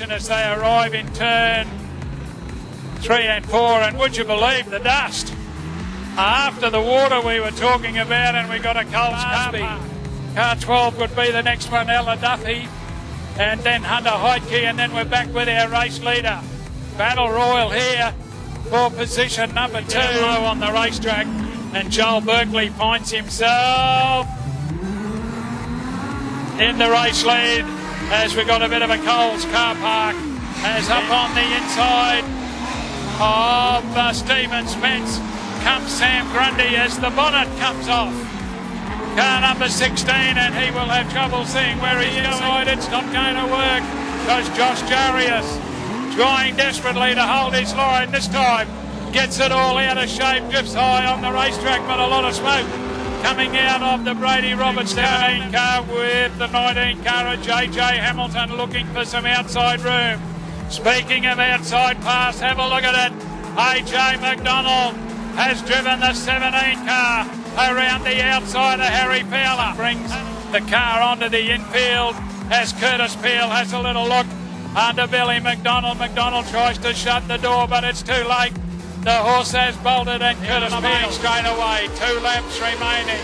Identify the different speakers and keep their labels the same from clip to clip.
Speaker 1: acceleration as they arrive in turn 3 and 4, and would you believe the dust after the water we were talking about, and we got a Coles car. Car 12 would be the next one, Ella Duffy, and then Hunter Heidke, and then we're back with our race leader. Battle Royal here for position number 2 low on the racetrack, and Joel Berkeley finds himself in the race lead as we got a bit of a Coles car park, as up on the inside of Stephen Spence comes Sam Grundy as the bonnet comes off. Car number 16, and he will have trouble seeing where he's going. It's not going to work because Josh Jarius trying desperately to hold his line this time. Gets it all out of shape, drifts high on the racetrack, but a lot of smoke coming out of the Brady Roberts 17 car with the 19 car of JJ Hamilton looking for some outside room. Speaking of outside pass, have a look at it. AJ McDonald has driven the 17 car around the outside of Harry Fowler. Brings the car onto the infield as Curtis Peel has a little look under Billy McDonald. McDonald tries to shut the door, but it's too late. The horse has bolted, and Curtis Peel straight away. 2 laps remaining.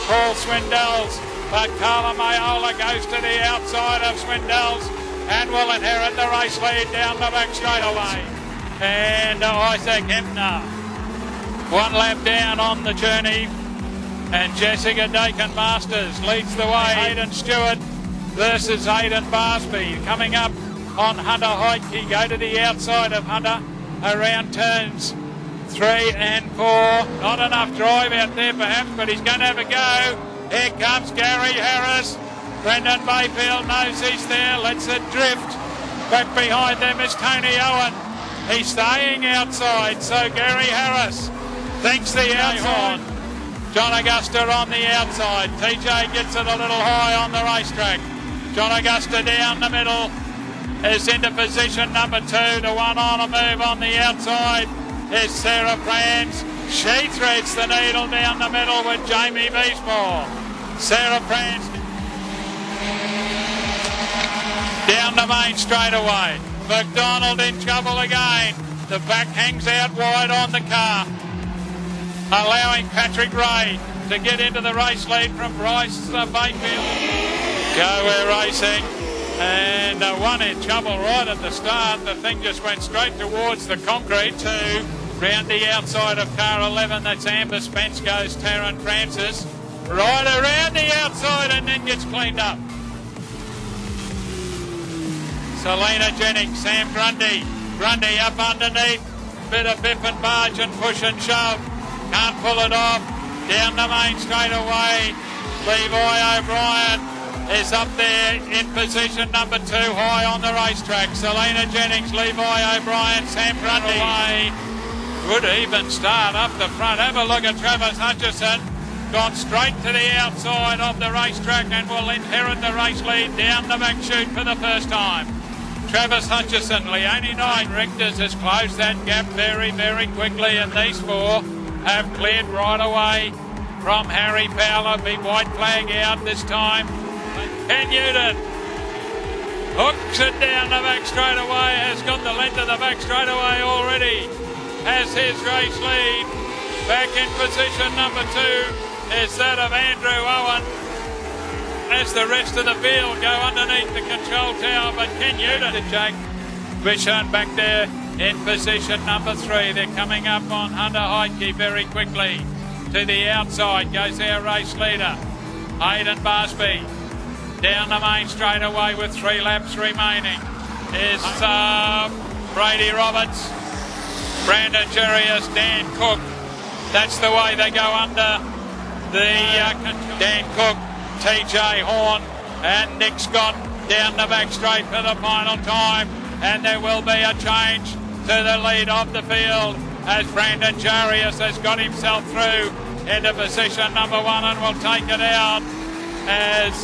Speaker 1: Paul Swindells, but Carla Mayola goes to the outside of Swindells and will inherit the race lead down the back straight away. And Isaac Hempner, 1 lap down on the journey, and Jessica Dakin Masters leads the way. Aidan Stewart versus Aidan Barsby coming up on Hunter Heidke. Go to the outside of Hunter around turns 3 and 4. Not enough drive out there perhaps, but he's going to have a go. Here comes Gary Harris. Brendan Mayfield knows he's there, lets it drift. Back behind them is Tony Owen. He's staying outside, so Gary Harris thinks the outside. John Augusta on the outside. TJ gets it a little high on the racetrack. John Augusta down the middle is into position number 2. The one on a move on the outside is Sarah Prance. She threads the needle down the middle with Jamie Beesmore. Sarah Prance down the main straightaway. McDonald in trouble again. The back hangs out wide on the car, allowing Patrick Ray to get into the race lead from Bryce Bayfield. Go, we're racing. And one in trouble right at the start. The thing just went straight towards the concrete. 2 round the outside of car 11. That's Amber Spence, goes Taryn Francis. Right around the outside and then gets cleaned up. Selena Jennings, Sam Grundy. Grundy up underneath. Bit of biff and barge and push and shove. Can't pull it off. Down the main straightaway. Levi O'Brien is up there in position number 2, high on the racetrack. Selena Jennings, Levi O'Brien, Sam Grundy. Good even start up the front. Have a look at Travis Hutchison. Gone straight to the outside of the racetrack and will inherit the race lead down the back chute for the first time. Travis Hutchison, Leonie 9 Richters has closed that gap very, very quickly, and these 4 have cleared right away from Harry Fowler. Big white flag out this time. Ken Newton hooks it down the back straight away, has got the length of the back straight away already, has his race lead. Back in position number 2 is that of Andrew Owen, as the rest of the field go underneath the control tower, but Ken Newton to Jake Bishon back there in position number 3. They're coming up on Hunter Heidke very quickly. To the outside goes our race leader, Aidan Barsby. Down the main straightaway with 3 laps remaining is Brady Roberts, Brandon Jarius, Dan Cook. That's the way they go under the Dan Cook, TJ Horn and Nick Scott down the back straight for the final time, and there will be a change to the lead of the field as Brandon Jarius has got himself through into position number 1 and will take it out as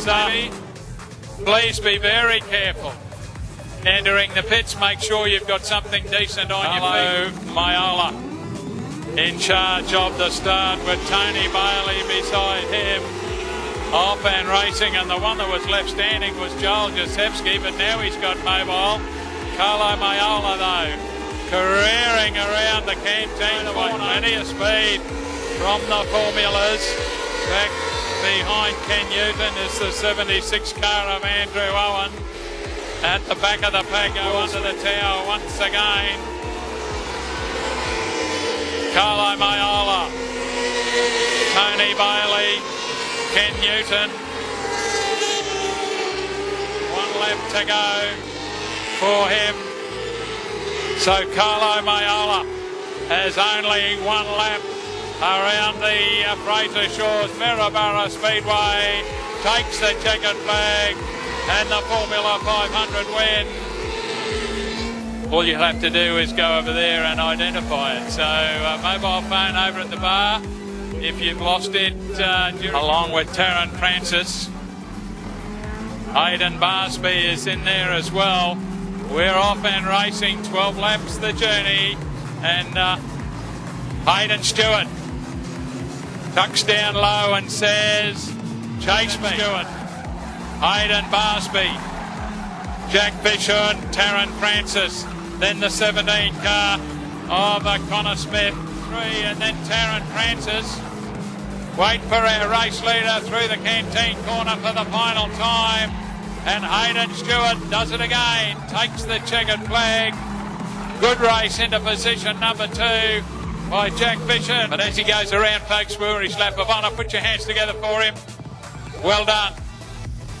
Speaker 1: please be very careful entering the pits. Make sure you've got something decent on your feet. Mayola in charge of the start with Tony Bailey beside him. Off and racing, and the one that was left standing was Joel Jasewski, but now he's got mobile. Carlo Maiola though, careering around the canteen corner. Plenty of speed from the formulas. Back behind Ken Newton is the 76 car of Andrew Owen. At the back of the pack, go under the tower once again. Carlo Maiola, Tony Bailey, Ken Newton. 1 lap to go for him. So Carlo Maiola has only 1 lap around the Fraser Shores Maryborough Speedway. Takes the checkered flag and the Formula 500 win. All you'll have to do is go over there and identify it. So mobile phone over at the bar if you've lost it, along with Taryn Francis. Aidan Barsby is in there as well. We're off and racing 12 laps the journey, and Hayden Stewart tucks down low and says, chase me. Stewart, Aidan Barsby, Jack Fisher and Taryn Francis, then the 17 car of Connor Smith, 3, and then Taryn Francis. Wait for our race leader through the canteen corner for the final time. And Hayden Stewart does it again, takes the checkered flag. Good race into position number 2 by Jack Fisher. But as he goes around, folks, we're his lap of honour. Put your hands together for him. Well done.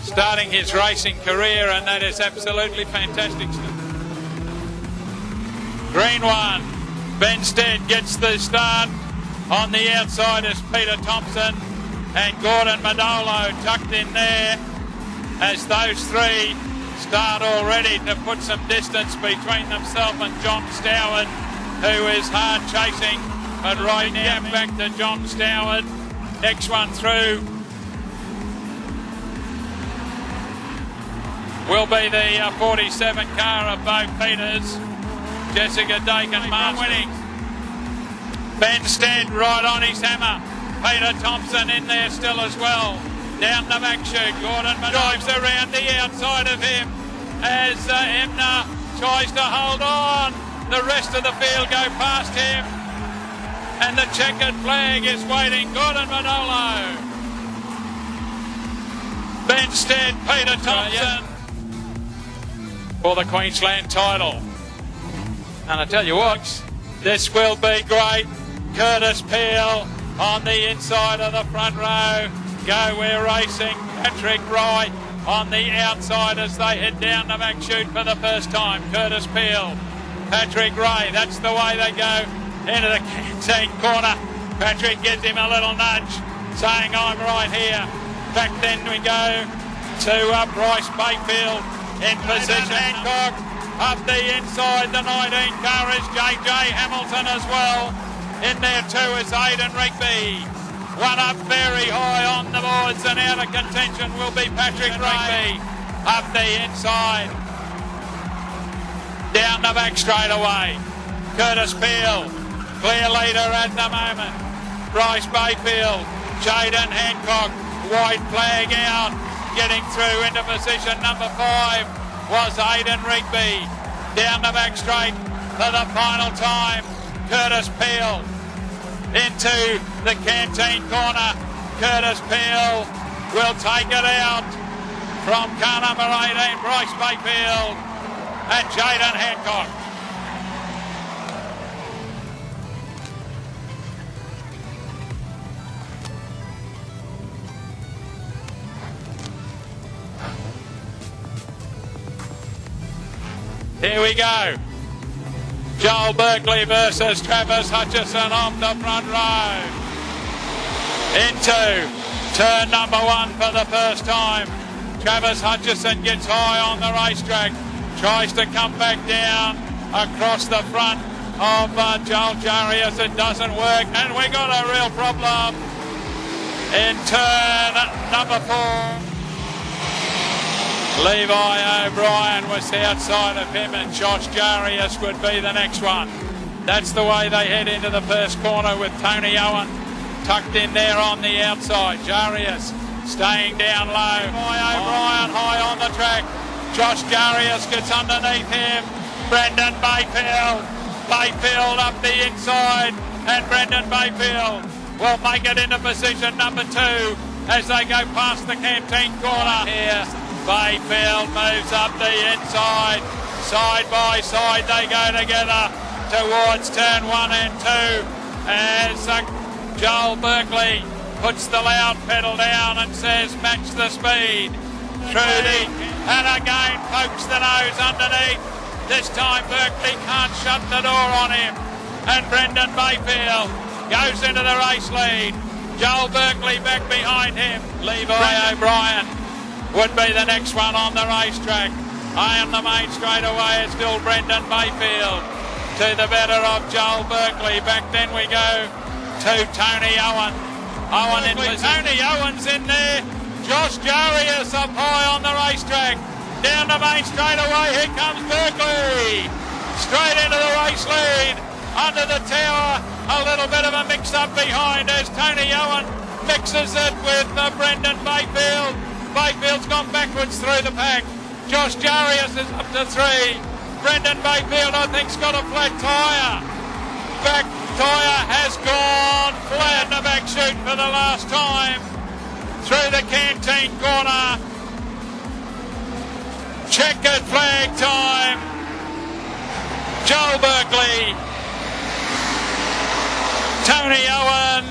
Speaker 1: Starting his racing career, and that is absolutely fantastic. Green 1, Ben Stead gets the start. On the outside is Peter Thompson and Gordon Madolo tucked in there, as those 3 start already to put some distance between themselves and John Stoward, who is hard chasing, but right now back to John Stoward. Next one through will be the 47 car of Bo Peters. Jessica Dakin winning. Ben Stead right on his hammer. Peter Thompson in there still as well. Down the back chute, Gordon drives around the outside of him as Emner tries to hold on. The rest of the field go past him, and the checkered flag is waiting. Gordon Manolo, Ben Stead, Peter Thompson for the Queensland title. And I tell you what, this will be great. Curtis Peel on the inside of the front row. Go, we're racing. Patrick Wright on the outside as they head down the back chute for the first time. Curtis Peel, Patrick Ray, that's the way they go into the canteen corner. Patrick gives him a little nudge, saying, I'm right here. Back then we go to Bryce Bayfield in position. Hancock up the inside. The 19 car is JJ Hamilton as well. In there too is Aidan Rigby. One up very high on the boards, and out of contention will be Patrick Rigby. Up the inside. Down the back straight away. Curtis Peel, clear leader at the moment. Bryce Bayfield, Jaden Hancock, white flag out. Getting through into position number 5 was Aidan Rigby. Down the back straight for the final time. Curtis Peel into the canteen corner. Curtis Peel will take it out from car number 18, Bryce Bayfield and Jaden Hancock. Here we go. Joel Berkeley versus Travis Hutchison off the front row. Into turn number 1 for the first time. Travis Hutchison gets high on the racetrack. Tries to come back down across the front of Joel Jarius. It doesn't work. And we got a real problem in turn number 4. Levi O'Brien was outside of him, and Josh Jarius would be the next one. That's the way they head into the first corner, with Tony Owen tucked in there on the outside. Jarius staying down low. Levi O'Brien high on the track. Josh Jarius gets underneath him. Brendan Mayfield. Mayfield up the inside, and Brendan Mayfield will make it into position number 2 as they go past the canteen corner here. Mayfield moves up the inside, side by side they go together towards turn 1 and 2 as Joel Berkeley puts the loud pedal down and says match the speed. Trudy, and again pokes the nose underneath. This time Berkeley can't shut the door on him, and Brendan Mayfield goes into the race lead. Joel Berkeley back behind him. Levi O'Brien would be the next one on the racetrack. On the main straightaway is still Brendan Mayfield to the better of Joel Berkeley. Back then we go to Tony Owen. Owen in position. Tony Owen's in there. Josh Jarius up high on the racetrack. Down the main straightaway, here comes Berkeley. Straight into the race lead. Under the tower, a little bit of a mix-up behind as Tony Owen mixes it with Brendan Mayfield. Mayfield's gone backwards through the pack. Josh Jarius is up to 3. Brendan Mayfield, I think, has got a flat tyre. Back tyre has gone flat in the back chute for the last time. Through the canteen corner. Checkered flag time. Joel Berkeley, Tony Owen,